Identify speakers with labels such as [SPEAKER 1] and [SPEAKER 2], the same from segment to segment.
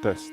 [SPEAKER 1] Test.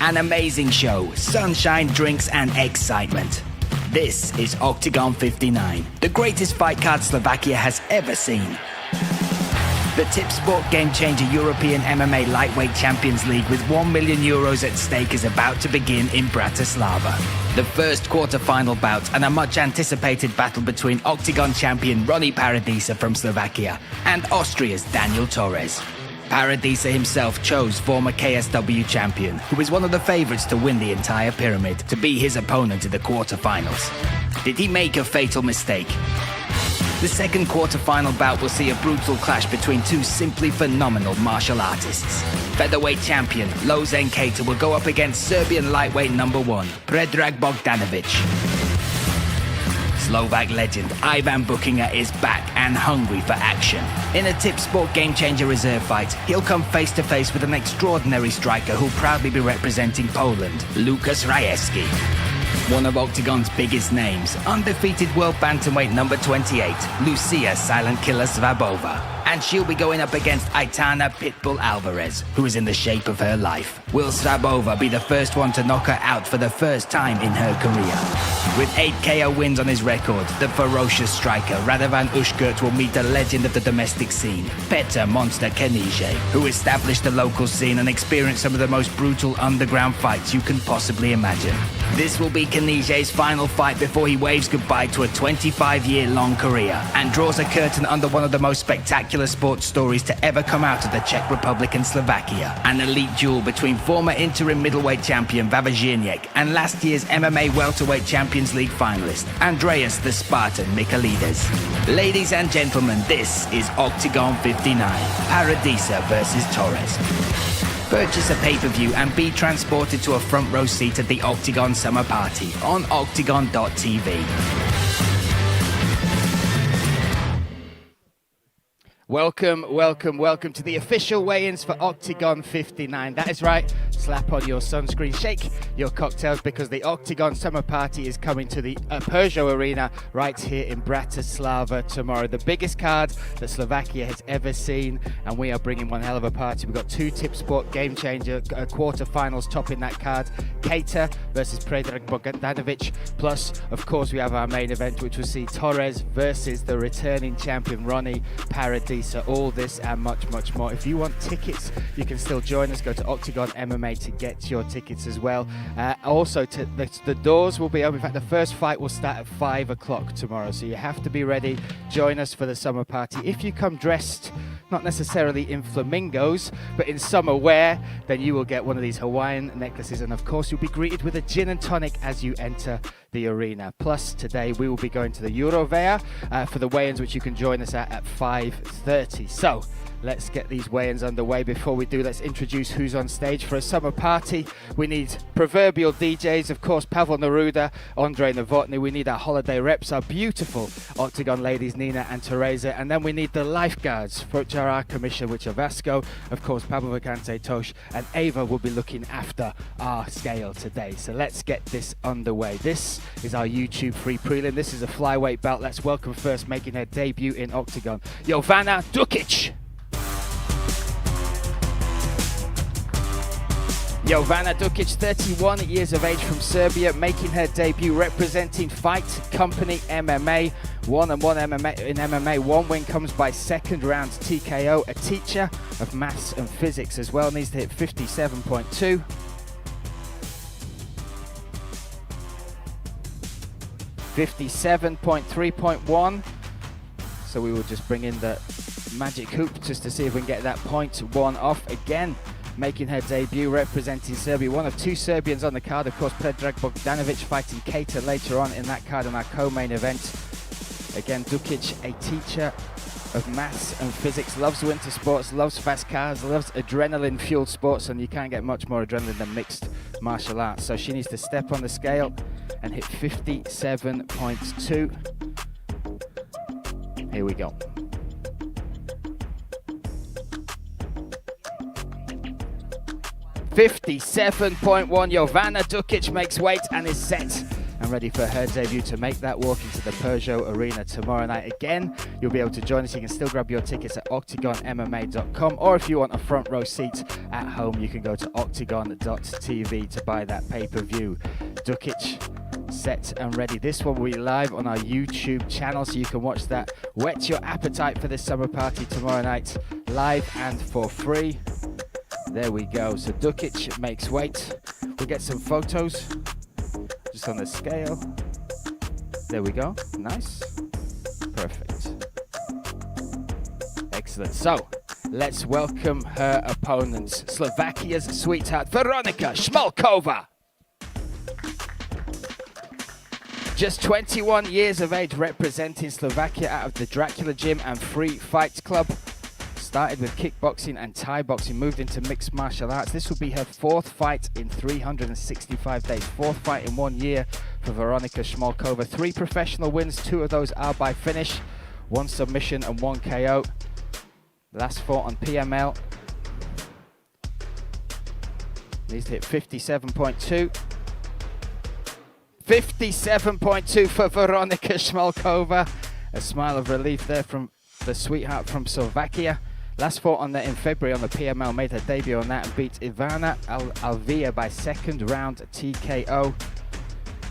[SPEAKER 1] An amazing show, sunshine, drinks, and excitement. This is OKTAGON 59, the greatest fight card Slovakia has ever seen. The Tipsport game-changer European MMA Lightweight Champions League with €1 million at stake is about to begin in Bratislava. The first quarter-final bout and a much-anticipated battle between OKTAGON champion Ronnie Paradisa from Slovakia and Austria's Daniel Torres. Paradisa himself chose former KSW champion, who is one of the favourites to win the entire pyramid, to be his opponent in the quarter-finals. Did he make a fatal mistake? The second quarter-final bout will see a brutal clash between two simply phenomenal martial artists. Featherweight champion Lozen Keita will go up against Serbian lightweight number 1, Predrag Bogdanovic. Slovak legend Ivan Bukie is back and hungry for action. In a Tipsport game-changer reserve fight, he'll come face-to-face with an extraordinary striker who'll proudly be representing Poland, Lukas Rajewski. One of OKTAGON's biggest names, undefeated world bantamweight number 28, Lucia Silent Killer Sabova. And she'll be going up against Aitana Pitbull Alvarez, who is in the shape of her life. Will Sabova be the first one to knock her out for the first time in her career? With 8 KO wins on his record, the ferocious striker Radovan Ushkurt will meet a legend of the domestic scene, Petr Monster Kenije, who established the local scene and experienced some of the most brutal underground fights you can possibly imagine. This will be Kenije's final fight before he waves goodbye to a 25-year-long career and draws a curtain under one of the most spectacular sports stories to ever come out of the Czech Republic and Slovakia. An elite duel between former interim middleweight champion Vavaziniec and last year's MMA welterweight Champions League finalist Andreas the Spartan Michaelides. Ladies and gentlemen, this is OKTAGON 59, Paradisa versus Torres. Purchase a pay-per-view and be transported to a front row seat at the OKTAGON Summer Party on oktagon.tv.
[SPEAKER 2] Welcome to the official weigh-ins for OKTAGON 59. That is right, slap on your sunscreen, shake your cocktails, because the OKTAGON Summer Party is coming to the Peugeot Arena right here in Bratislava tomorrow. The biggest card that Slovakia has ever seen, and we are bringing one hell of a party. We've got 2 Tipsport game-changer quarter-finals topping that card. Keita versus Predrag Bogdanovic, plus, of course, we have our main event, which will see Torres versus the returning champion Ronnie Paradisa. So all this and much, much more. If you want tickets, you can still join us. Go to OKTAGON MMA to get your tickets as well. Also, the doors will be open. In fact, the first fight will start at 5 o'clock tomorrow. So you have to be ready. Join us for the summer party. If you come dressed, not necessarily in flamingos, but in summer wear, then you will get one of these Hawaiian necklaces. And of course, you'll be greeted with a gin and tonic as you enter the arena. Plus, today we will be going to the Eurovea for the weigh-ins, which you can join us at 5:30. So let's get these weigh-ins underway. Before we do, let's introduce who's on stage for a summer party. We need proverbial DJs, of course, Pavel Neruda, Andre Novotny. We need our holiday reps, our beautiful OKTAGON ladies, Nina and Teresa. And then we need the lifeguards, which are our commission, which are Vasco, of course, Pablo Vacante, Tosh, and Ava will be looking after our scale today. So let's get this underway. This is our YouTube free prelim. This is a flyweight bout. Let's welcome first, making her debut in OKTAGON, Jovana Dukic. Jovana Dukic, 31 years of age, from Serbia, making her debut representing Fight Company MMA. 1-1 in MMA. 1 win comes by second round TKO. A teacher of maths and physics as well. Needs to hit 57.2. .3.1. So we will just bring in the magic hoop just to see if we can get that .1 off again. Making her debut representing Serbia. One of 2 Serbians on the card, of course, Predrag Bogdanovic fighting Keita later on in that card in our co-main event. Again, Dukic, a teacher of maths and physics, loves winter sports, loves fast cars, loves adrenaline-fueled sports, and you can't get much more adrenaline than mixed martial arts. So she needs to step on the scale and hit 57.2. Here we go. 57.1. Jovana Dukic makes weight and is set and ready for her debut to make that walk into the Peugeot Arena tomorrow night. Again, you'll be able to join us. You can still grab your tickets at octagonmma.com, or if you want a front row seat at home, you can go to octagon.tv to buy that pay-per-view. Dukic set and ready. This one will be live on our YouTube channel, so you can watch that. Whet your appetite for this summer party tomorrow night, live and for free. There we go. So Dukic makes weight. We'll get some photos just on the scale. There we go. Nice. Perfect. Excellent. So let's welcome her opponents. Slovakia's sweetheart, Veronika Smolkova. Just 21 years of age, representing Slovakia out of the Dracula Gym and Free Fight Club. Started with kickboxing and Thai boxing, moved into mixed martial arts. This will be her fourth fight in 365 days. Fourth fight in 1 year for Veronika Smolkova. 3 professional wins, 2 of those are by finish. 1 submission and 1 KO. Last fought on PML. Needs to hit 57.2. 57.2 for Veronika Smolkova. A smile of relief there from the sweetheart from Slovakia. Last fought on in February on the PML, made her debut on that and beat Ivana Alvia by second round TKO.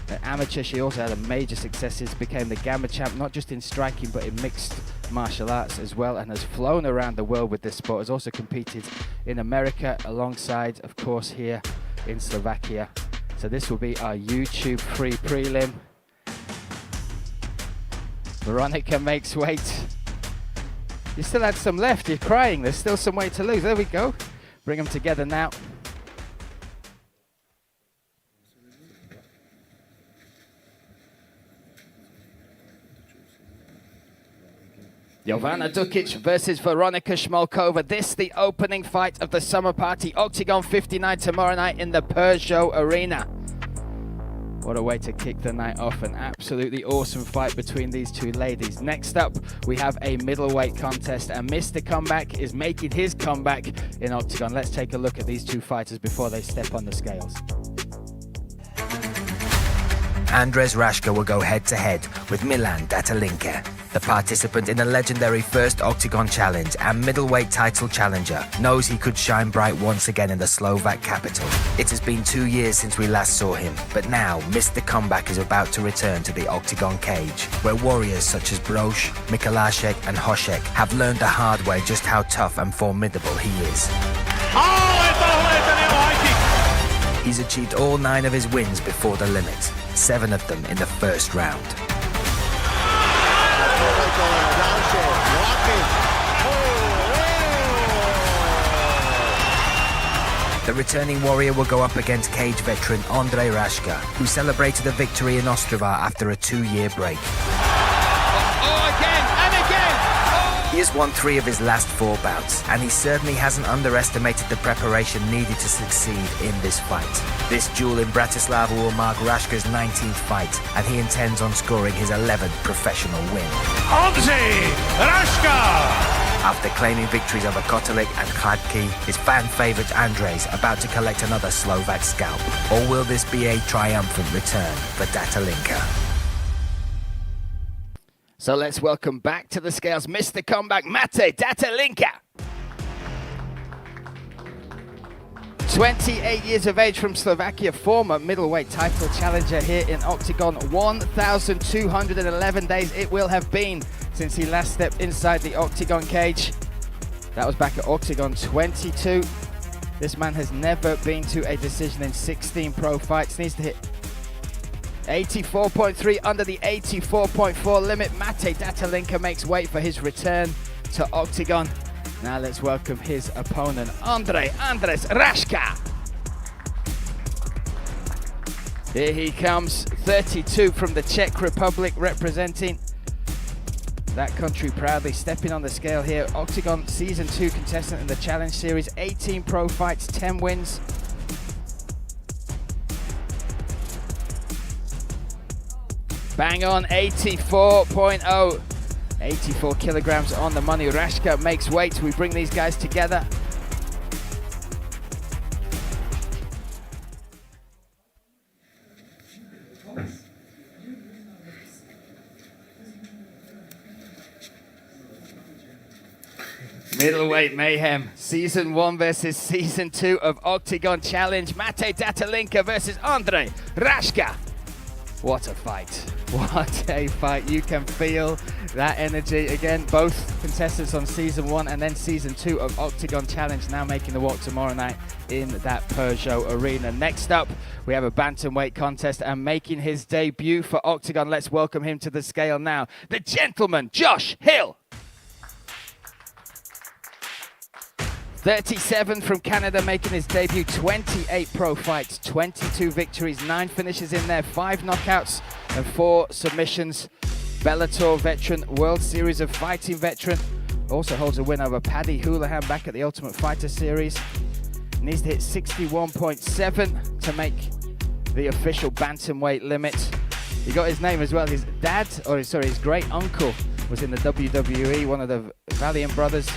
[SPEAKER 2] An amateur, she also had a major successes, became the Gamma champ, not just in striking but in mixed martial arts as well, and has flown around the world with this sport. Has also competed in America alongside, of course, here in Slovakia. So this will be our YouTube free prelim. Veronika makes weight. You still had some left, you're crying, there's still some weight to lose. There we go. Bring them together now. Jovana Dukic versus Veronika Smolkova. This the opening fight of the summer party. Octagon 59 tomorrow night in the Peugeot Arena. What a way to kick the night off. An absolutely awesome fight between these two ladies. Next up, we have a middleweight contest, and Mr. Comeback is making his comeback in Octagon. Let's take a look at these two fighters before they step on the scales.
[SPEAKER 1] Andres Rashka will go head-to-head with Milan Datalinka. The participant in the legendary first Octagon Challenge and middleweight title challenger knows he could shine bright once again in the Slovak capital. It has been 2 years since we last saw him, but now Mr. Comeback is about to return to the Octagon cage, where warriors such as Broš, Mikulášek and Hošek have learned the hard way just how tough and formidable he is. He's achieved all 9 of his wins before the limit, 7 of them in the first round. The returning warrior will go up against cage veteran Ondrej Rashka, who celebrated a victory in Ostrava after a 2-year break. He has won 3 of his last 4 bouts, and he certainly hasn't underestimated the preparation needed to succeed in this fight. This duel in Bratislava will mark Rashka's 19th fight, and he intends on scoring his 11th professional win.
[SPEAKER 3] Ondrej Rashka!
[SPEAKER 1] After claiming victories over Kotelik and Ryki, his fan favourite Andres about to collect another Slovak scalp. Or will this be a triumphant return for Datalinka?
[SPEAKER 2] So let's welcome back to the scales Mr. Comeback, Mate Datalinka. 28 years of age from Slovakia, former middleweight title challenger here in Octagon. 1,211 days it will have been since he last stepped inside the Octagon cage. That was back at Octagon 22. This man has never been to a decision in 16 pro fights. Needs to hit 84.3 under the 84.4 limit. Mate Datalinka makes weight for his return to Octagon. Now let's welcome his opponent, Andres Rashka. Here he comes, 32 from the Czech Republic, representing that country proudly, stepping on the scale here. Octagon Season 2 contestant in the Challenge Series, 18 pro fights, 10 wins. Bang on, 84.0. 84 kilograms on the money. Rashka makes weight. We bring these guys together. Middleweight mayhem, season 1 versus season 2 of Octagon Challenge. Mate Datalinka versus Andre Rashka. What a fight. What a fight. You can feel that energy. Again, both contestants on season 1 and then season 2 of Octagon Challenge now making the walk tomorrow night in that Peugeot Arena. Next up, we have a bantamweight contest, and making his debut for Octagon, let's welcome him to the scale now, the gentleman, Josh Hill. 37 from Canada, making his debut, 28 pro fights, 22 victories, 9 finishes in there, 5 knockouts and 4 submissions. Bellator veteran, World Series of Fighting veteran, also holds a win over Paddy Houlihan back at the Ultimate Fighter Series. Needs to hit 61.7 to make the official bantamweight limit. He got his name as well. His dad, or sorry, his great uncle was in the WWE, one of the Valiant brothers.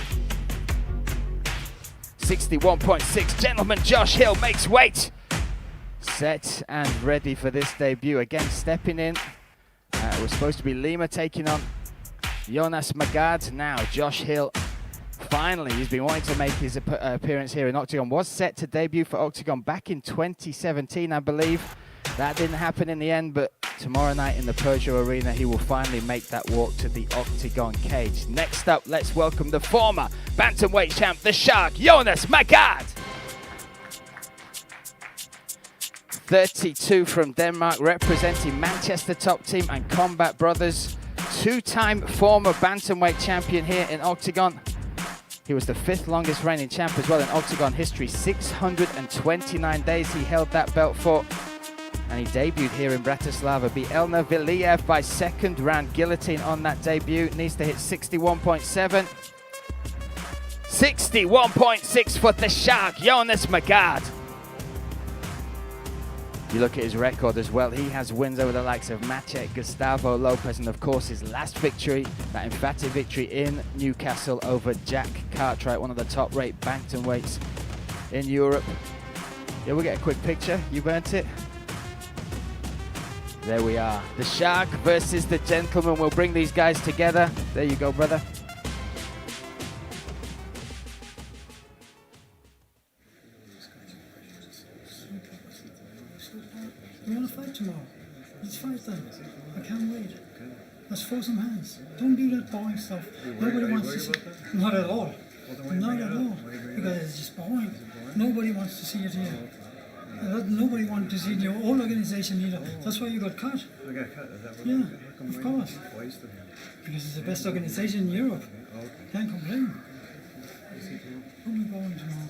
[SPEAKER 2] 61.6, gentleman Josh Hill makes weight. Set and ready for this debut. Again, stepping in. It was supposed to be Lima taking on Jonas Magard. Now, Josh Hill, finally, he's been wanting to make his appearance here in Octagon. Was set to debut for Octagon back in 2017, I believe. That didn't happen in the end, but tomorrow night in the Peugeot Arena, he will finally make that walk to the Octagon cage. Next up, let's welcome the former bantamweight champ, the Shark, Jonas Magard. 32 from Denmark, representing Manchester Top Team and Combat Brothers. 2-time former bantamweight champion here in Octagon. He was the 5th longest reigning champ as well in Octagon history. 629 days he held that belt for. And he debuted here in Bratislava, beat Elner Viliev by 2nd round guillotine on that debut. Needs to hit 61.7. 61.6 for the Shark, Jonas Magard. You look at his record as well. He has wins over the likes of Maciej, Gustavo Lopez, and of course his last victory, that emphatic victory in Newcastle over Jack Cartwright, one of the top-rate bantamweights in Europe. Yeah, we'll get a quick picture. You burnt it. There we are. The Shark versus the Gentleman. We'll bring these guys together. There you go, brother.
[SPEAKER 4] We want to fight tomorrow. Let's fight then. I can't wait. Let's throw some hands. Don't do that boring stuff. Nobody wants to see. Not at all. Not at all. Because it's just boring. Nobody wants to see it here. Nobody wanted to see your own organization either. That's why you got cut.
[SPEAKER 5] I got cut? Is that what
[SPEAKER 4] Yeah, of course. Because it's the best organization in Europe. Can't complain. Only going tomorrow.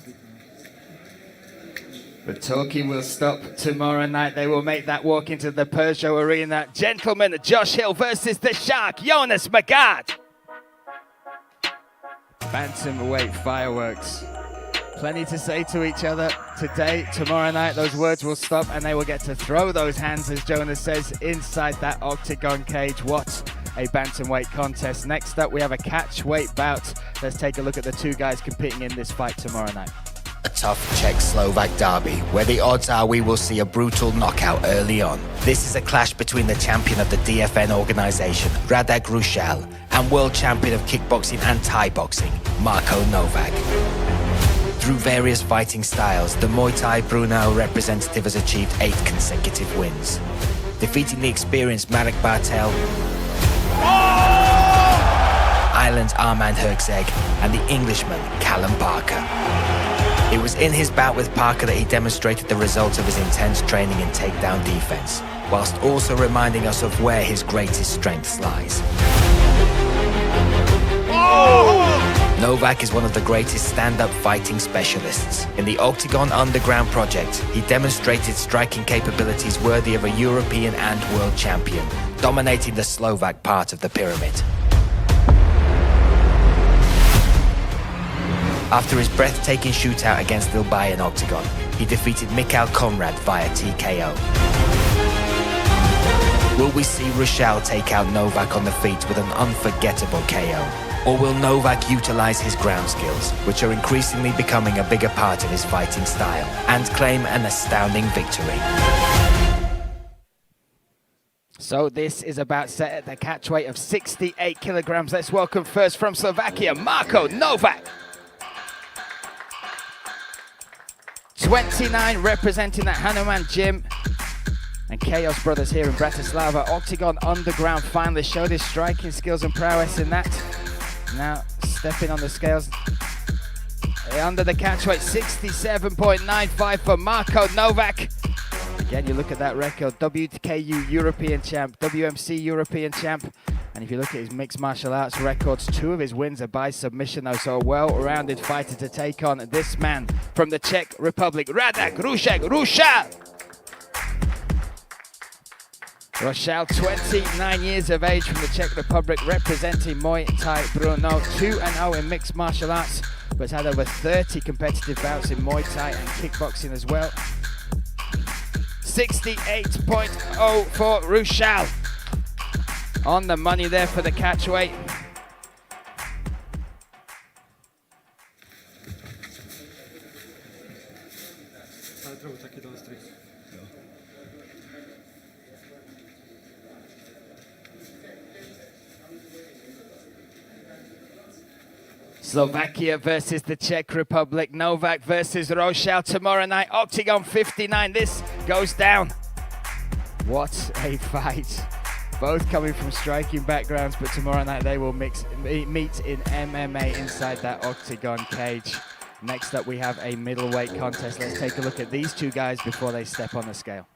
[SPEAKER 2] The talking will stop tomorrow night. They will make that walk into the Peugeot Arena. Gentlemen, Josh Hill versus the Shark, Jonas Magard. Bantamweight fireworks. Plenty to say to each other today. Tomorrow night, those words will stop and they will get to throw those hands, as Jonas says, inside that Octagon cage. What a bantamweight contest. Next up, we have a catchweight bout. Let's take a look at the 2 guys competing in this fight tomorrow night.
[SPEAKER 1] A tough Czech-Slovak derby, where the odds are we will see a brutal knockout early on. This is a clash between the champion of the DFN organization, Radek Rousel, and world champion of kickboxing and Thai boxing, Marko Novak. Through various fighting styles, the Muay Thai Brunei representative has achieved 8 consecutive wins, defeating the experienced Marek Bartel, Ireland's Armand Herczeg, and the Englishman Callum Parker. It was in his bout with Parker that he demonstrated the results of his intense training in takedown defense, whilst also reminding us of where his greatest strengths lies. Novak is one of the greatest stand-up fighting specialists. In the Octagon Underground project, he demonstrated striking capabilities worthy of a European and world champion, dominating the Slovak part of the pyramid. After his breathtaking shootout against Lilbai in Octagon, he defeated Mikhail Konrad via TKO. Will we see Rousel take out Novak on the feet with an unforgettable KO? Or will Novak utilize his ground skills, which are increasingly becoming a bigger part of his fighting style, and claim an astounding victory?
[SPEAKER 2] So this is about set at the catch weight of 68 kilograms. Let's welcome first from Slovakia, Marko Novak. 29 representing that Hanuman Gym. And Chaos Brothers here in Bratislava. OKTAGON Underground finally showed his striking skills and prowess in that. Now stepping on the scales. Under the catchweight, 67.95 for Marko Novak. Again, you look at that record, WKU European champ, WMC European champ. And if you look at his mixed martial arts records, 2 of his wins are by submission though, so a well-rounded fighter to take on this man from the Czech Republic, Radek Rousel. Rousel, 29 years of age from the Czech Republic, representing Muay Thai Brno, 2-0 in mixed martial arts, but had over 30 competitive bouts in Muay Thai and kickboxing as well. 68.0 for Rousel. On the money there for the catchweight. Slovakia versus the Czech Republic. Novak versus Rousel tomorrow night. OKTAGON 59. This goes down. What a fight. Both coming from striking backgrounds, but tomorrow night they will meet in MMA inside that OKTAGON cage. Next up we have a middleweight contest. Let's take a look at these two guys before they step on the scale.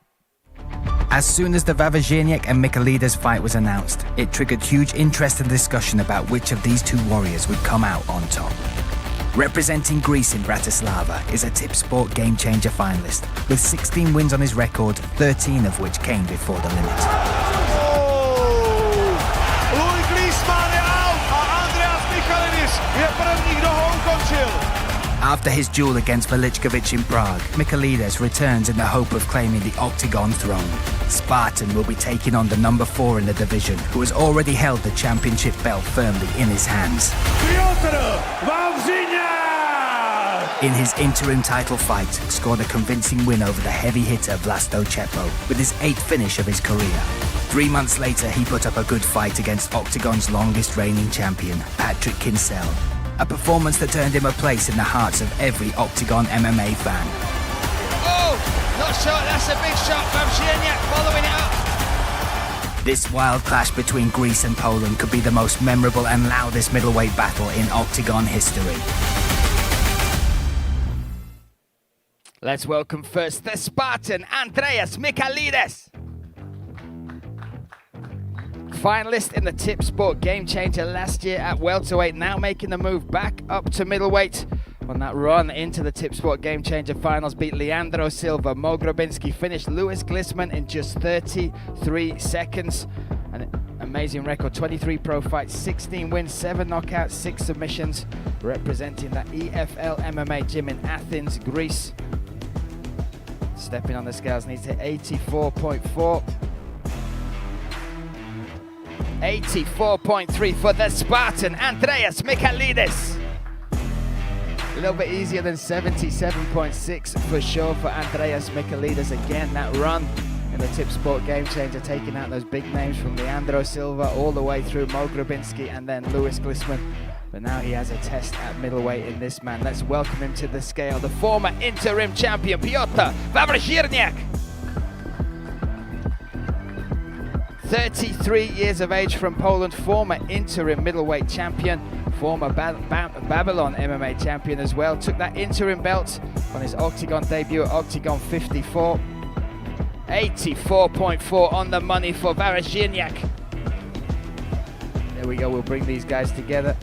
[SPEAKER 1] As soon as the Vavřinec and Michailidis fight was announced, it triggered huge interest and discussion about which of these two warriors would come out on top. Representing Greece in Bratislava is a Tip Sport Game Changer finalist, with 16 wins on his record, 13 of which came before the limit. After his duel against Veličković in Prague, Michailidis returns in the hope of claiming the OKTAGON throne. Spartan will be taking on the number 4 in the division, who has already held the championship belt firmly in his hands. In his interim title fight, scored a convincing win over the heavy hitter Vlasto Chepo, with his 8th finish of his career. 3 months later, he put up a good fight against OKTAGON's longest reigning champion, Patrick Kinsell. A performance that earned him a place in the hearts of every OKTAGON MMA fan.
[SPEAKER 2] Oh, not shot, that's a big shot from Vavřinec, following it up.
[SPEAKER 1] This wild clash between Greece and Poland could be the most memorable and loudest middleweight battle in OKTAGON history.
[SPEAKER 2] Let's welcome first the Spartan, Andreas Michailidis. Finalist in the Tip Sport Game Changer last year at welterweight, now making the move back up to middleweight. On that run into the Tip Sport Game Changer finals, beat Leandro Silva, Mo Grabinski, finished Louis Glissman in just 33 seconds. An amazing record, 23 pro fights, 16 wins, 7 knockouts, 6 submissions, representing the EFL MMA gym in Athens, Greece. Stepping on the scales, needs to hit 84.4. 84.3 for the Spartan, Andreas Michailidis. A little bit easier than 77.6 for sure for Andreas Michailidis. Again, that run in the Tip Sport Game Changer, taking out those big names from Leandro Silva all the way through Mo Grabinski and then Louis Glissman. But now he has a test at middleweight in this man. Let's welcome him to the scale, the former interim champion, Piotr Vavřinec. 33 years of age from Poland, former interim middleweight champion, former Babylon MMA champion as well. Took that interim belt on his OKTAGON debut at OKTAGON 54. 84.4 on the money for Vavřinec. There we go, we'll bring these guys together.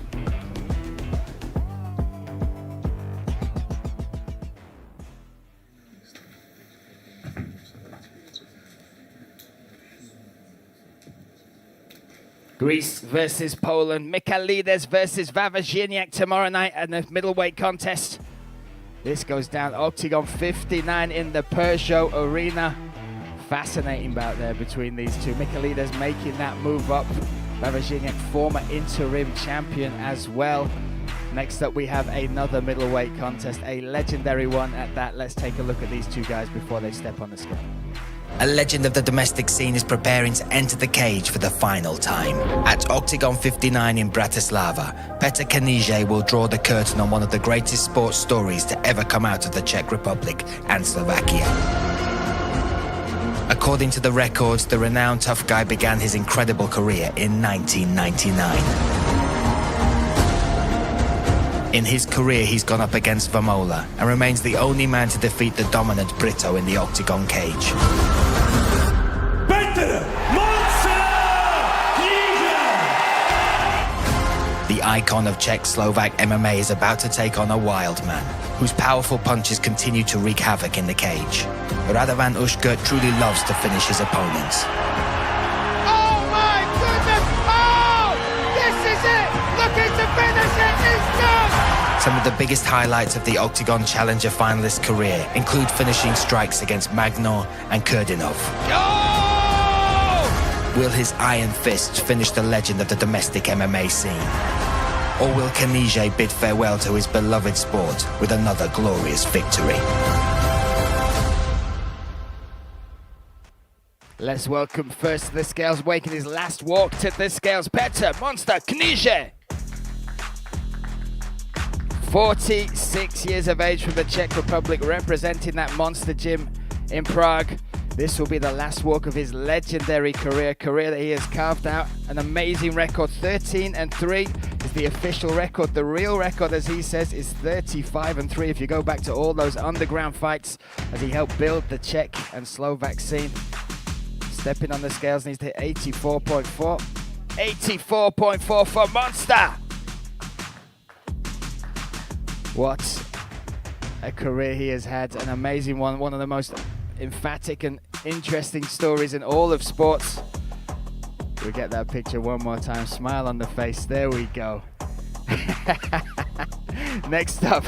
[SPEAKER 2] Greece versus Poland, Michailidis versus Vavřinec tomorrow night at the middleweight contest. This goes down OKTAGON 59 in the Peugeot Arena. Fascinating bout there between these two. Michailidis making that move up. Vavřinec, former interim champion as well. Next up we have another middleweight contest, a legendary one at that. Let's take a look at these two guys before they step on the scale.
[SPEAKER 1] A legend of the domestic scene is preparing to enter the cage for the final time. At Octagon 59 in Bratislava, Petr Kníže will draw the curtain on one of the greatest sports stories to ever come out of the Czech Republic and Slovakia. According to the records, the renowned tough guy began his incredible career in 1999. In his career, he's gone up against Vamola and remains the only man to defeat the dominant Brito in the octagon cage. The icon of Czech-Slovak MMA is about to take on a wild man, whose powerful punches continue to wreak havoc in the cage. Radovan Uškrt truly loves to finish his opponents.
[SPEAKER 2] Oh my goodness! Oh! This is it! Looking to finish it! It's done!
[SPEAKER 1] Some of the biggest highlights of the Octagon Challenger finalist's career include finishing strikes against Magard and Kurdinov.
[SPEAKER 2] Oh!
[SPEAKER 1] Will his iron fist finish the legend of the domestic MMA scene? Or will Kníže bid farewell to his beloved sport with another glorious victory?
[SPEAKER 2] Let's welcome first to the scales, making his last walk to the scales, Petr Monster Kníže. 46 years of age from the Czech Republic, representing that monster gym in Prague. This will be the last walk of his legendary career that he has carved out an amazing record. 13-3 is the official record. The real record, as he says, is 35-3. If you go back to all those underground fights as he helped build the Czech and Slovak scene. Stepping on the scales, needs to hit 84.4. 84.4 for Monster. What a career he has had. An amazing one. One of the most emphatic and interesting stories in all of sports. We get that picture one more time. Smile on the face. There we go. Next up,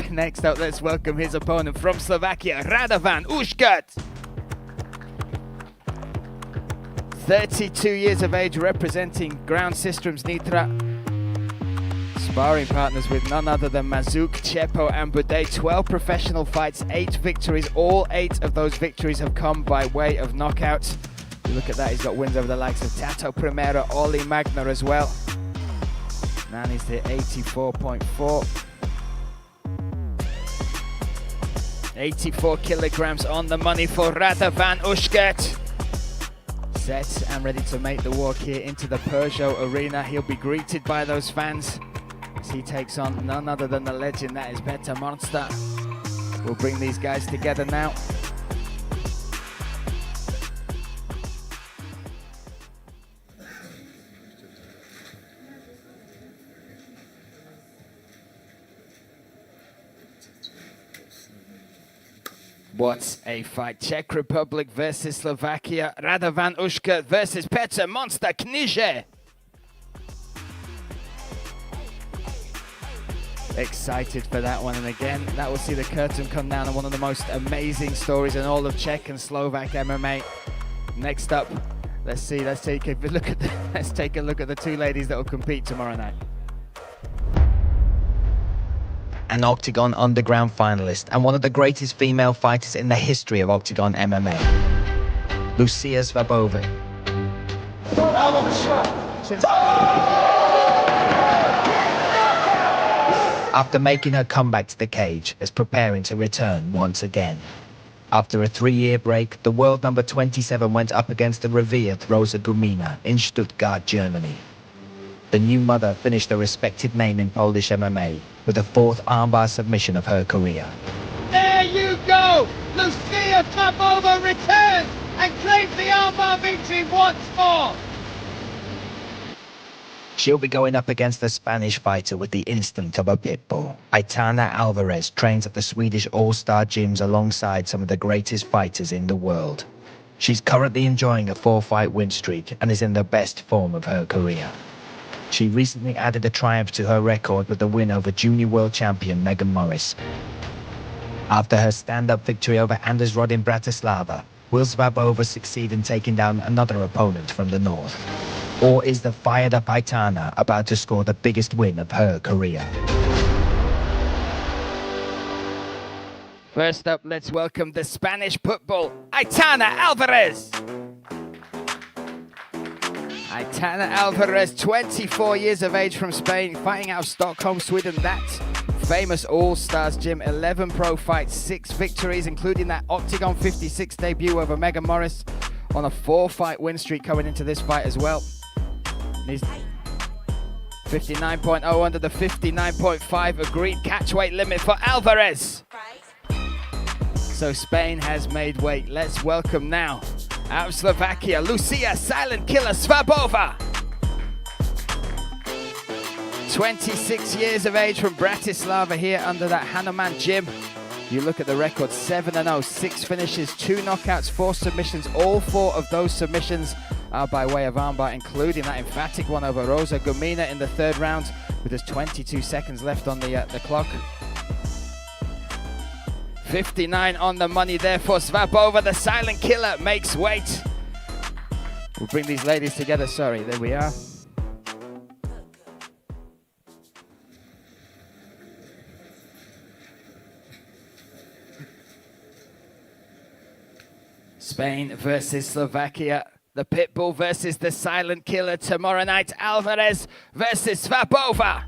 [SPEAKER 2] let's welcome his opponent from Slovakia, Radovan Uškrt. 32 years of age, representing Ground Systems Nitra. Sparring partners with none other than Mazuk, Chepo and Bude. 12 professional fights, 8 victories. All 8 of those victories have come by way of knockouts. You look at that, he's got wins over the likes of Tato Primera, Oli Magnar as well. Now he's hit 84.4. 84 kilograms on the money for Radovan Uškrt. Set and ready to make the walk here into the Peugeot Arena. He'll be greeted by those fans as he takes on none other than the legend that is Petr Monster. We'll bring these guys together now. What a fight. Czech Republic versus Slovakia. Radovan Uškrt versus Petr Monster Kníže. Excited for that one, and again, that will see the curtain come down on one of the most amazing stories in all of Czech and Slovak MMA. Next up, let's take a look at the two ladies that will compete tomorrow night.
[SPEAKER 1] An Octagon Underground finalist and one of the greatest female fighters in the history of Octagon MMA, Lucia Sabova. After making her comeback to the cage, is preparing to return once again. After a 3-year break, the world number 27 went up against the revered Rosa Gumina in Stuttgart, Germany. The new mother finished a respected name in Polish MMA with the 4th armbar submission of her career.
[SPEAKER 2] There you go! Lucia Sabova returns and claims the armbar victory once more!
[SPEAKER 1] She'll be going up against a Spanish fighter with the instinct of a pit bull. Aitana Alvarez trains at the Swedish all-star gyms alongside some of the greatest fighters in the world. She's currently enjoying a 4-fight win streak and is in the best form of her career. She recently added a triumph to her record with the win over junior world champion Megan Morris. After her stand-up victory over Anders Rod in Bratislava, will Sabova succeed in taking down another opponent from the north? Or is the fired-up Aitana about to score the biggest win of her career?
[SPEAKER 2] First up, let's welcome the Spanish pitbull, Aitana Alvarez. Aitana Alvarez, 24 years of age from Spain, fighting out of Stockholm, Sweden. That famous All-Stars gym, 11 pro fights, 6 victories, including that Octagon 56 debut over Megan Morris on a 4-fight win streak coming into this fight as well. And he's 59.0 under the 59.5 agreed catchweight limit for Alvarez. So Spain has made weight. Let's welcome now, out of Slovakia, Lucia Silent Killer Sabova. 26 years of age from Bratislava here under that Hanuman gym. You look at the record, 7-0, 6 finishes, 2 knockouts, 4 submissions. All 4 of those submissions are by way of armbar, including that emphatic one over Rosa Gumina in the 3rd round with just 22 seconds left on the clock. 59 on the money there for Sabova. The Silent Killer makes weight. We'll bring these ladies together. Sorry, there we are. Spain versus Slovakia. The Pitbull versus the Silent Killer tomorrow night. Alvarez versus Sabova.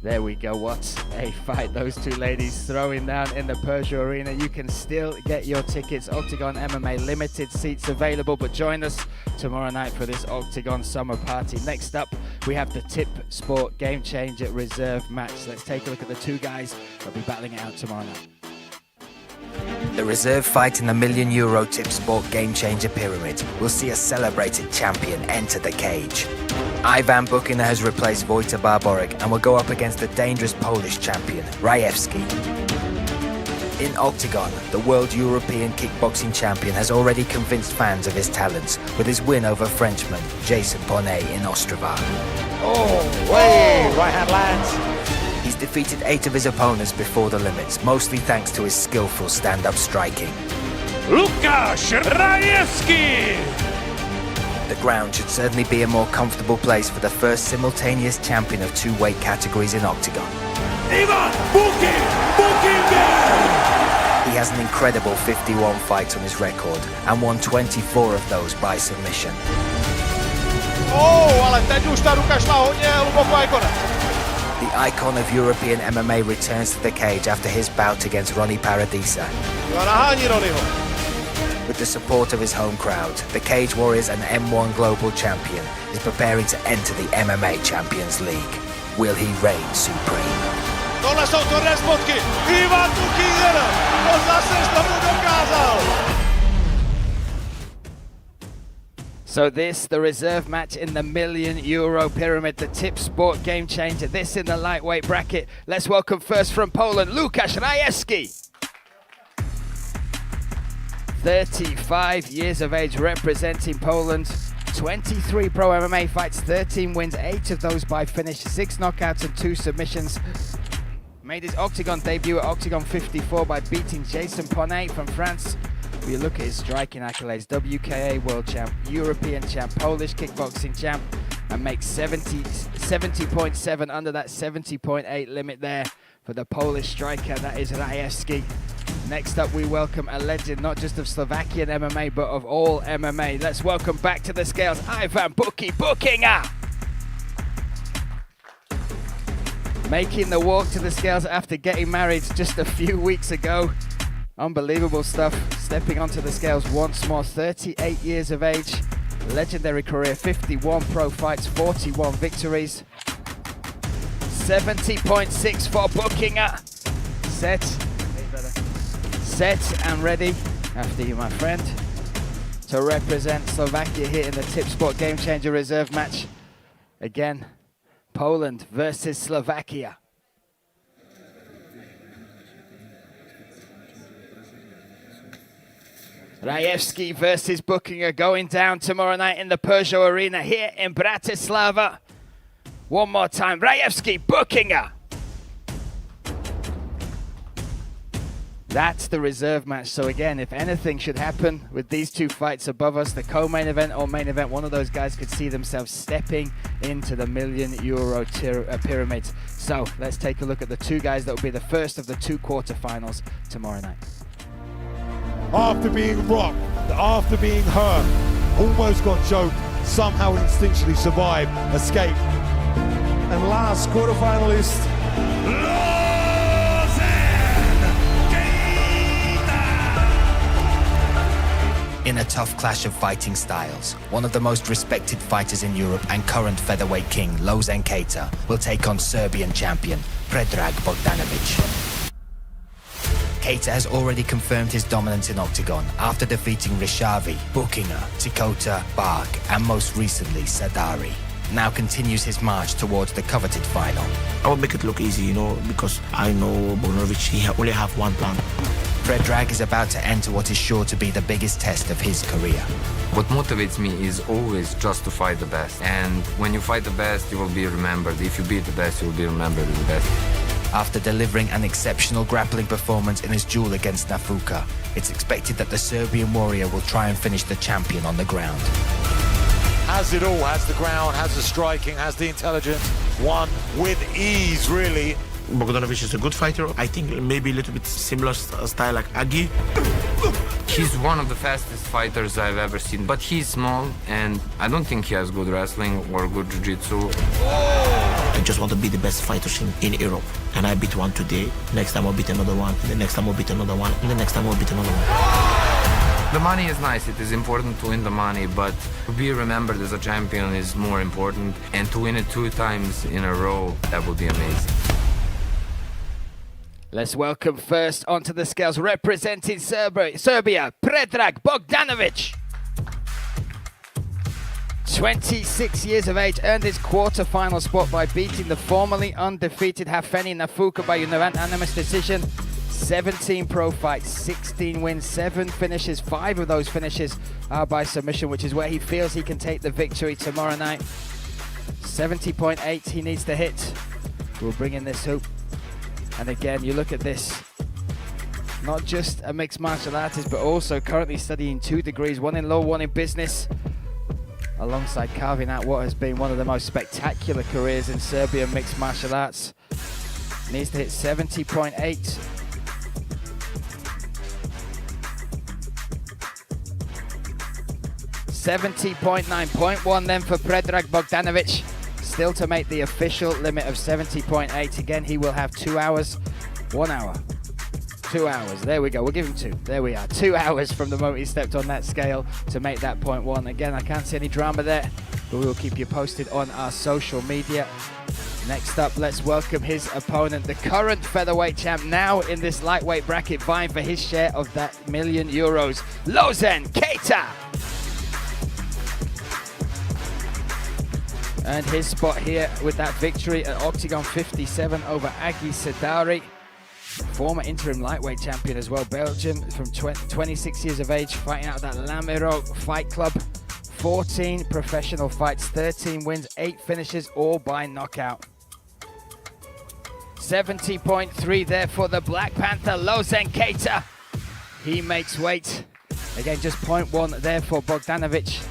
[SPEAKER 2] There we go, what a fight. Those two ladies throwing down in the Peugeot Arena. You can still get your tickets. Octagon MMA, limited seats available, but join us tomorrow night for this Octagon summer party. Next up, we have the Tip Sport Game Changer Reserve match. Let's take a look at the two guys that'll be battling it out tomorrow night.
[SPEAKER 1] The reserve fight in the €1 million Tip Sport Game Changer Pyramid will see a celebrated champion enter the cage. Ivan Bukie has replaced Wojtek Barborek and will go up against the dangerous Polish champion, Rajewski. In Octagon, the World European Kickboxing Champion has already convinced fans of his talents with his win over Frenchman Jason Bonnet in Ostrava.
[SPEAKER 3] Right hand lands.
[SPEAKER 1] He's defeated 8 of his opponents before the limits, mostly thanks to his skillful stand-up striking.
[SPEAKER 3] Łukasz Rajewski.
[SPEAKER 1] The ground should certainly be a more comfortable place for the first simultaneous champion of 2 weight categories in Octagon.
[SPEAKER 3] Ivan Bukie.
[SPEAKER 1] He has an incredible 51 fights on his record and won 24 of those by submission.
[SPEAKER 3] Ale teď už ta ruka šla hodně hluboko Icona.
[SPEAKER 1] The icon of European MMA returns to the cage after his bout against Ronnie Paradisa. With the support of his home crowd, the Cage Warriors and M1 Global Champion is preparing to enter the MMA Champions League. Will he reign supreme?
[SPEAKER 3] Tohle jsou Torres bodky. Ivan Bukie. To zase znovu dokázal.
[SPEAKER 2] So this, the reserve match in the €1 million Pyramid, the Tip Sport Game Changer. This in the lightweight bracket. Let's welcome first from Poland, Łukasz Rajewski. 35 years of age representing Poland. 23 pro MMA fights, 13 wins, 8 of those by finish, 6 knockouts and 2 submissions. Made his Octagon debut at Octagon 54 by beating Jason Bonnet from France. If you look at his striking accolades, WKA world champ, European champ, Polish kickboxing champ, and makes 70.7 under that 70.8 limit there for the Polish striker, that is Rajewski. Next up, we welcome a legend, not just of Slovakian MMA, but of all MMA. Let's welcome back to the scales, Ivan Bukie. Making the walk to the scales after getting married just a few weeks ago. Unbelievable stuff. Stepping onto the scales once more. 38 years of age. Legendary career. 51 pro fights. 41 victories. 70.6 for Bukie. Set and ready. After you, my friend. To represent Slovakia here in the Tip Sport Game Changer Reserve match. Again, Poland versus Slovakia. Rajewski versus Bukie are going down tomorrow night in the Peugeot Arena here in Bratislava. One more time, Rajewski, Bukie. That's the reserve match. So again, if anything should happen with these two fights above us, the co-main event or main event, one of those guys could see themselves stepping into the €1 million pyramid. So let's take a look at the two guys that will be the first of the two quarterfinals tomorrow night.
[SPEAKER 3] After being rocked, after being hurt, almost got choked, somehow instinctually survived, escaped. And last quarterfinalist,
[SPEAKER 1] In a tough clash of fighting styles, one of the most respected fighters in Europe and current featherweight king, Rousel will take on Serbian champion, Predrag Bogdanovic. Keita has already confirmed his dominance in Octagon after defeating Rishavi, Bukinger, Tikota, Bark, and most recently Sadari. Now continues his march towards the coveted final.
[SPEAKER 5] I will make it look easy, because I know Bogdanovic, he only have one plan.
[SPEAKER 1] Predrag is about to enter what is sure to be the biggest test of his career.
[SPEAKER 6] What motivates me is always just to fight the best. And when you fight the best, you will be remembered. If you beat the best, you will be remembered as the best.
[SPEAKER 1] After delivering an exceptional grappling performance in his duel against Nafuka, it's expected that the Serbian warrior will try and finish the champion on the ground.
[SPEAKER 3] has it all, has the ground, has the striking, has the intelligence, won with ease, really.
[SPEAKER 5] Bogdanovic is a good fighter. I think maybe a little bit similar style like Agi.
[SPEAKER 6] He's one of the fastest fighters I've ever seen, but he's small and I don't think he has good wrestling or good jiu-jitsu.
[SPEAKER 5] I just want to be the best fighters in Europe. And I beat one today, next time I'll beat another one, and the next time I'll beat another one, and the next time I'll beat another one.
[SPEAKER 6] The money is nice, it is important to win the money, but to be remembered as a champion is more important, and to win it 2 times in a row, that would be amazing.
[SPEAKER 2] Let's welcome first onto the scales, representing Serbia, Predrag Bogdanovic. 26 years of age, earned his quarter-final spot by beating the formerly undefeated Hafeni Nafuka by unanimous decision. 17 pro fights, 16 wins, 7 finishes. 5 of those finishes are by submission, which is where he feels he can take the victory tomorrow night. 70.8 he needs to hit. We'll bring in this hoop. And again, you look at this, not just a mixed martial artist, but also currently studying 2 degrees, one in law, one in business, alongside carving out what has been one of the most spectacular careers in Serbian mixed martial arts. Needs to hit 70.8. 70.9.1 then for Predrag Bogdanovic. Still to make the official limit of 70.8. Again, he will have 2 hours, 1 hour, 2 hours. There we go. We'll give him 2. There we are. 2 hours from the moment he stepped on that scale to make that 0.1. Again, I can't see any drama there, but we will keep you posted on our social media. Next up, let's welcome his opponent, the current featherweight champ, now in this lightweight bracket, vying for his share of that €1 million. Rousel Keita. And his spot here with that victory at Octagon 57 over Agi Sadari. Former interim lightweight champion as well, Belgian, from 26 years of age, fighting out of that Lamero Fight Club. 14 professional fights, 13 wins, 8 finishes, all by knockout. 70.3 there for the Black Panther, Rousel Keita. He makes weight. Again, just 0.1 there for Bogdanovic.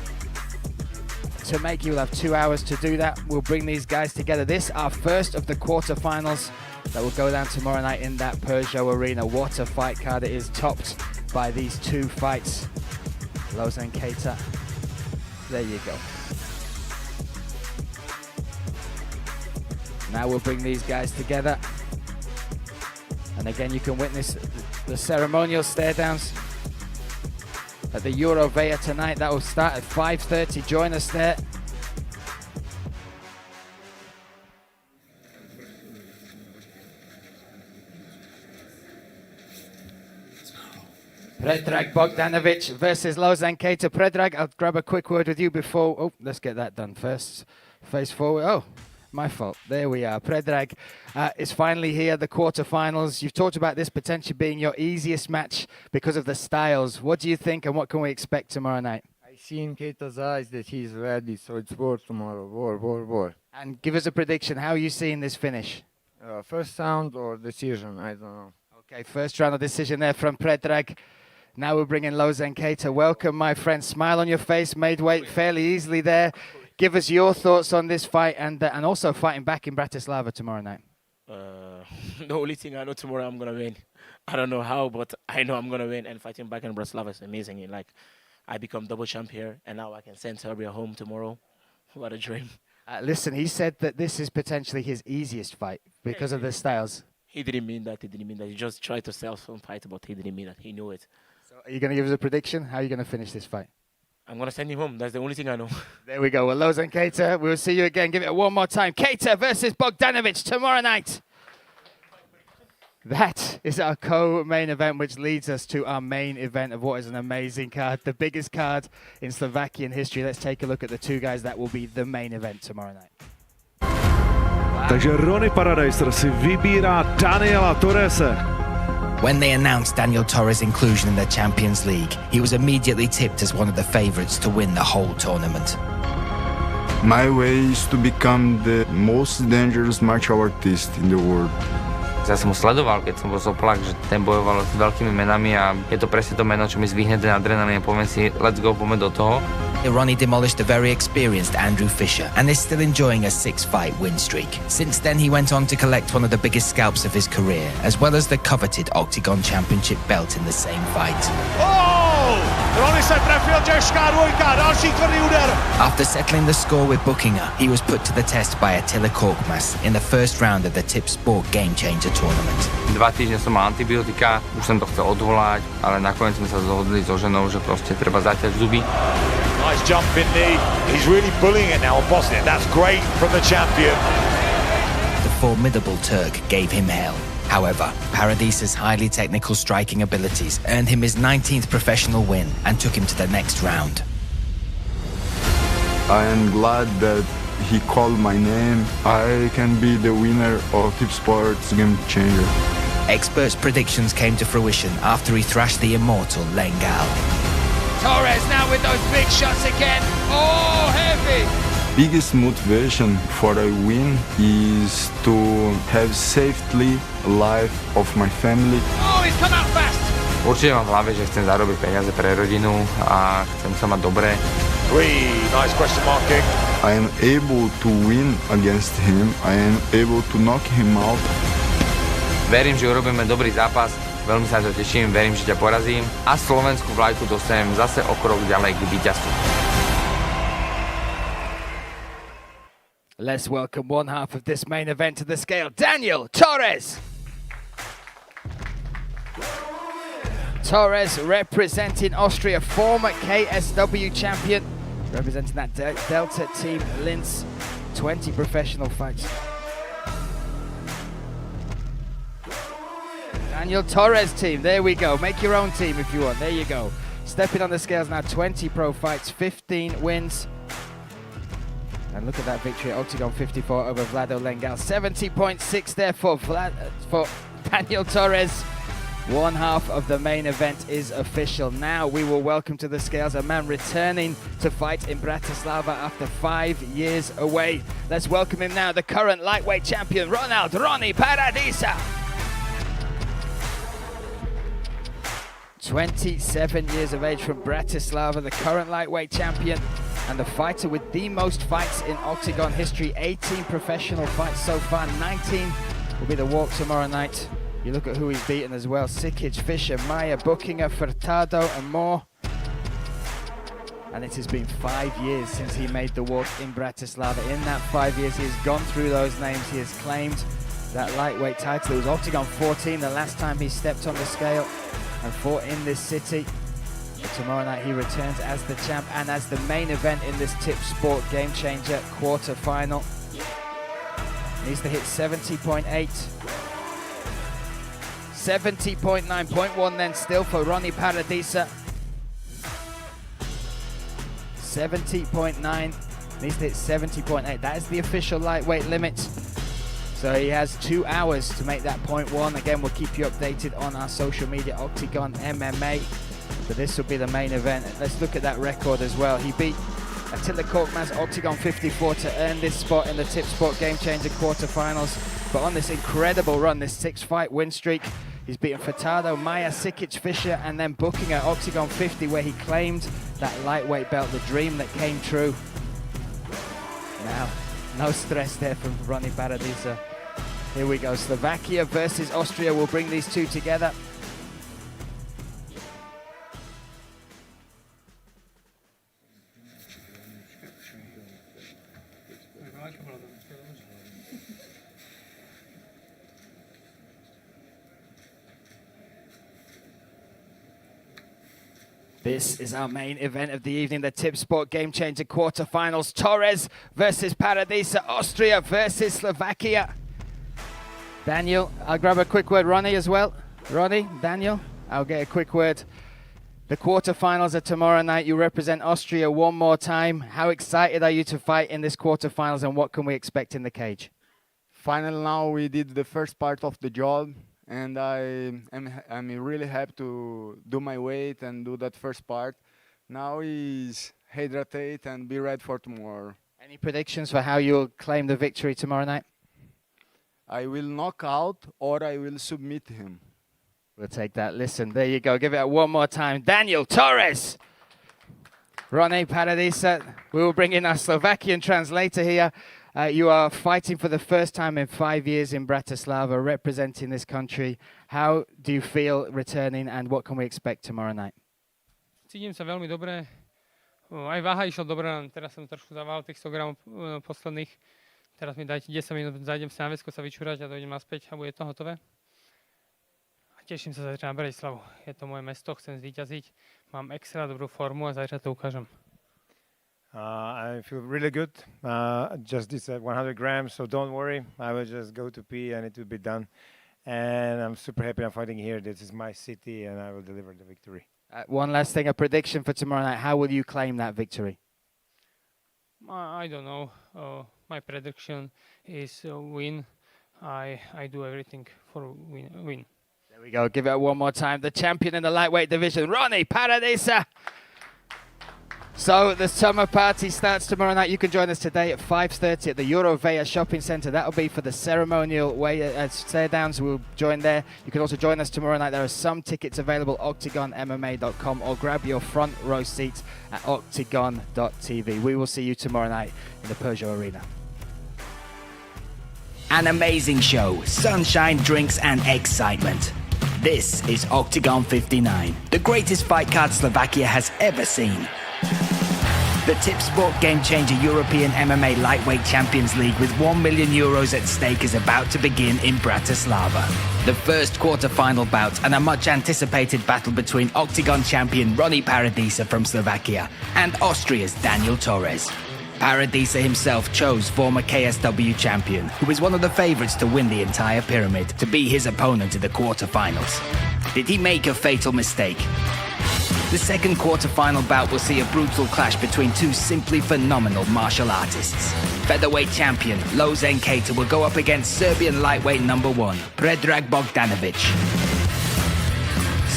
[SPEAKER 2] To make, you will have 2 hours to do that. We'll bring these guys together. This our first of the quarterfinals that will go down tomorrow night in that Peugeot Arena. What a fight card it is, topped by these 2 fights. Rousel Keita. There you go. Now we'll bring these guys together. And again, you can witness the ceremonial stare downs at the Eurovea tonight. That will start at 5:30. Join us there. Predrag Bogdanovic versus Rousel Keita. Predrag, I'll grab a quick word with you before. Oh, let's get that done first. Face forward. Oh, my fault. There we are. Predrag is finally here, the quarterfinals. You've talked about this potentially being your easiest match because of the styles. What do you think and what can we expect tomorrow night?
[SPEAKER 7] I see in Keita's eyes that he's ready, so it's war tomorrow. War.
[SPEAKER 2] And give us a prediction. How are you seeing this finish?
[SPEAKER 7] First sound or decision, I don't know.
[SPEAKER 2] Okay, first round of decision there from Predrag. Now we're bringing Lozenketa. Welcome, my friend. Smile on your face. Made weight fairly easily there. Give us your thoughts on this fight and also fighting back in Bratislava tomorrow night.
[SPEAKER 8] The only thing I know tomorrow I'm gonna win. I don't know how, but I know I'm gonna win. And fighting back in Bratislava is amazing. Like, I become double champ here, and now I can send Serbia home tomorrow. What a dream!
[SPEAKER 2] Listen, he said that this is potentially his easiest fight because of the styles.
[SPEAKER 8] He didn't mean that. He didn't mean that. He just tried to sell some fight, but he didn't mean that. He knew it.
[SPEAKER 2] So are you going to give us a prediction? How are you going to finish this fight?
[SPEAKER 8] I'm gonna send him home. That's the only thing I know.
[SPEAKER 2] There we go. Well, Lozenketa, we'll see you again. Give it one more time. Keita versus Bogdanovic tomorrow night. That is our co-main event, which leads us to our main event of what is an amazing card, the biggest card in Slovakian history. Let's take a look at the two guys that will be the main event tomorrow night.
[SPEAKER 9] Takže Ronnie Paradisa si vybírá Daniela Torrese.
[SPEAKER 1] When they announced Daniel Torres' inclusion in the Champions League, he was immediately tipped as one of the favourites to win the whole tournament.
[SPEAKER 10] My way is to become the most dangerous martial artist in the world.
[SPEAKER 6] Ja som ho sledoval, keď som bol soplák, že ten bojoval s veľkými menami a je to presne to meno, čo mi zvýhne ten adrenalín a poviem si, let's go, poďme do toho.
[SPEAKER 1] Ronnie demolished the very experienced Andrew Fischer and is still enjoying a 6-fight win streak. Since then, he went on to collect one of the biggest scalps of his career, as well as the coveted Octagon Championship belt in the same fight.
[SPEAKER 3] Ronnie se trefil, těžká dvojka, další tvrdý úder.
[SPEAKER 1] After settling the score with Bukinger, he was put to the test by Attila Korkmaz in the first round of the Tip Sport Game Changer tournament.
[SPEAKER 6] 2 týždne som mal antibiotika, už som to chcel odvolať, ale nakoniec sme sa zhodli so ženou, že proste treba zaťať zuby.
[SPEAKER 3] Nice jumping knee. He's really bullying it now on Bosnia. That's great from the champion.
[SPEAKER 1] The formidable Turk gave him hell. However, Paradisa's highly technical striking abilities earned him his 19th professional win and took him to the next round.
[SPEAKER 10] I am glad that he called my name. I can be the winner of Tip Sports Game Changer.
[SPEAKER 1] Experts' predictions came to fruition after he thrashed the immortal Lengal.
[SPEAKER 2] Torres now with those big shots again. Oh, heavy!
[SPEAKER 10] Biggest motivation for a win is to have safely life of my family.
[SPEAKER 2] Oh, he's come out fast!
[SPEAKER 6] Určite mám v hlave, že chcem zarobiť peniaze pre rodinu a chcem sa mať dobre.
[SPEAKER 3] Nice question marking.
[SPEAKER 10] I am able to win against him. I am able to knock him out.
[SPEAKER 6] Verím, že urobíme dobrý zápas, veľmi sa to teším, verím, že ťa porazím a slovenskú vlajku dostanem zase o krok ďalej k víťazstvu.
[SPEAKER 2] Let's welcome one half of this main event to the scale, Daniel Torres. Torres representing Austria, former KSW champion, representing that Delta team Linz, 20 professional fights. Daniel Torres team, there we go. Make your own team if you want, there you go. Stepping on the scales now, 20 pro fights, 15 wins. And look at that victory at Octagon 54 over Vlado Lengal. 70.6 there for Daniel Torres. One half of the main event is official. Now we will welcome to the scales a man returning to fight in Bratislava after 5 years away. Let's welcome him now, the current lightweight champion, Ronnie Paradisa. 27 years of age from Bratislava, the current lightweight champion and the fighter with the most fights in Octagon history. 18 professional fights so far, 19 will be the walk tomorrow night. You look at who he's beaten as well: Sikic, Fischer, Maya, Bukinger, Furtado and more. And it has been 5 years since he made the walk in Bratislava. In that 5 years, he has gone through those names. He has claimed that lightweight title. It was Octagon 14 the last time he stepped on the scale and fought in this city. But tomorrow night he returns as the champ and as the main event in this Tip Sport Game Changer quarter final. Needs to hit 70.8. 70.9.1 then still for Ronnie Paradisa. 70.9. Needs to hit 70.8. That is the official lightweight limit. So he has 2 hours to make that .1. Again, we'll keep you updated on our social media, Octagon MMA. So this will be the main event. Let's look at that record as well. He beat Attila Korkmaz, Octagon 54, to earn this spot in the Tip Sport Game Changer quarterfinals. But on this incredible run, this 6-fight win streak, He's beaten Furtado, Maya, Sikic, Fischer, and then booking at Octagon 50, where he claimed that lightweight belt, the dream that came true. Now, no stress there from Ronnie Paradisa. Here we go, Slovakia versus Austria will bring these two together. This is our main event of the evening, the Tip Sport Game Changer quarterfinals. Torres versus Paradisa, Austria versus Slovakia. Daniel, I'll grab a quick word. Ronnie as well. Ronnie, Daniel, I'll get a quick word. The quarterfinals are tomorrow night. You represent Austria one more time. How excited are you to fight in this quarterfinals, and what can we expect in the cage?
[SPEAKER 10] Finally, now we did the first part of the job, and I'm really happy to do my weight and do that first part. Now is hydrate and be ready for tomorrow.
[SPEAKER 2] Any predictions for how you'll claim the victory tomorrow night?
[SPEAKER 10] I will knock out or I will submit him.
[SPEAKER 2] We'll take that. Listen, there you go. Give it one more time. Daniel Torres. Ronnie Paradisa. We will bring in our Slovakian translator here. You are fighting for the first time in 5 years in Bratislava, representing this country. How do you feel returning, and what can we expect tomorrow night?
[SPEAKER 11] Cítim sa veľmi dobre. Aj váha išla dobre, teraz som trošku zavál tých 100 gramov posledných. Teraz mi dajte 10 minút, zajdem si na vesko sa vyčúrať a dojdem naspäť a bude to hotové. A teším sa zajtra na Bratislavu. Je to moje mesto, chcem zvíťaziť. Mám extra dobrú formu a zajtra to ukážem.
[SPEAKER 12] I feel really good. Just this 100 grams, so don't worry. I will just go to pee and it will be done. And I'm super happy I'm fighting here. This is my city and I will deliver the victory.
[SPEAKER 2] One last thing, a prediction for tomorrow night. How will you claim that victory?
[SPEAKER 11] I don't know. My prediction is win. I do everything for win.
[SPEAKER 2] There we go. Give it one more time. The champion in the lightweight division, Ronnie Paradisa. So the summer party starts tomorrow night. You can join us today at 5:30 at the Eurovea Shopping Centre. That'll be for the ceremonial stare-downs. We'll join there. You can also join us tomorrow night. There are some tickets available, OKTAGONMMA.com, or grab your front row seats at OKTAGON.tv. We will see you tomorrow night in the Peugeot Arena.
[SPEAKER 1] An amazing show, sunshine, drinks and excitement. This is Octagon 59, the greatest fight card Slovakia has ever seen. The Tip Sport Game Changer European MMA Lightweight Champions League with €1 million at stake is about to begin in Bratislava. The first quarter-final bout and a much-anticipated battle between Octagon champion Ronnie Paradisa from Slovakia and Austria's Daniel Torres. Paradisa himself chose former KSW champion, who is one of the favourites to win the entire pyramid, to be his opponent in the quarter-finals. Did he make a fatal mistake? The second quarter-final bout will see a brutal clash between two simply phenomenal martial artists. Featherweight champion Lozen Keita will go up against Serbian lightweight number 1, Predrag Bogdanovic.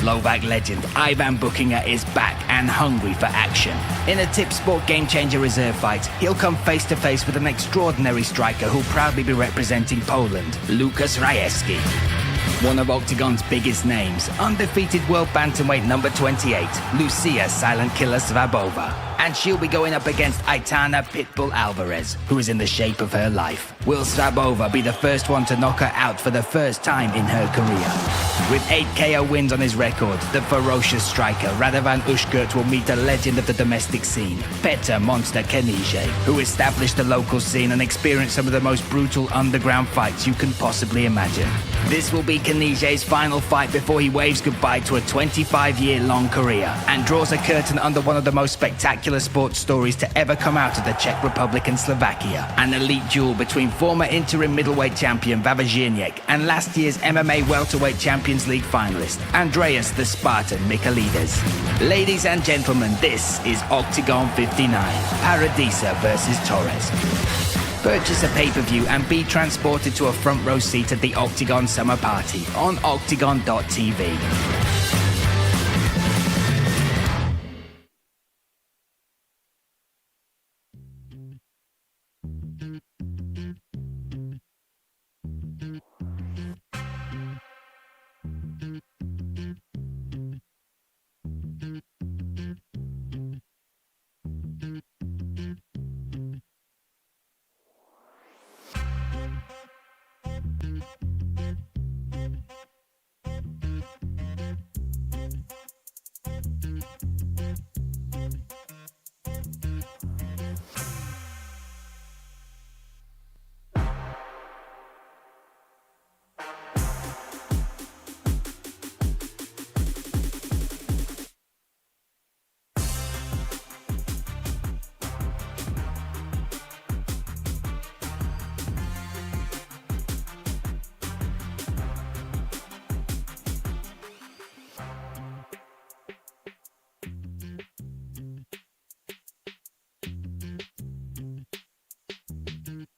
[SPEAKER 1] Slovak legend Ivan Bukie is back and hungry for action. In a Tip Sport Game Changer reserve fight, he'll come face-to-face with an extraordinary striker who'll proudly be representing Poland, Lukas Rajewski. One of Octagon's biggest names, undefeated world bantamweight number 28, Lucia Silent Killer Sabova. And she'll be going up against Aitana Pitbull Alvarez, who is in the shape of her life. Will Sabova be the first one to knock her out for the first time in her career? With 8 KO wins on his record, the ferocious striker Radovan Ushkurt will meet a legend of the domestic scene, Petr Monster Kenije, who established the local scene and experienced some of the most brutal underground fights you can possibly imagine. This will be Kenije's final fight before he waves goodbye to a 25-year-long career and draws a curtain under one of the most spectacular sports stories to ever come out of the Czech Republic and Slovakia. An elite duel between former interim middleweight champion Vavazhirniek and last year's MMA welterweight Champions League finalist Andreas the Spartan Michaelides. Ladies and gentlemen, this is Octagon 59, Paradisa versus Torres. Purchase a pay-per-view and be transported to a front row seat at the Octagon Summer Party on OKTAGON.tv.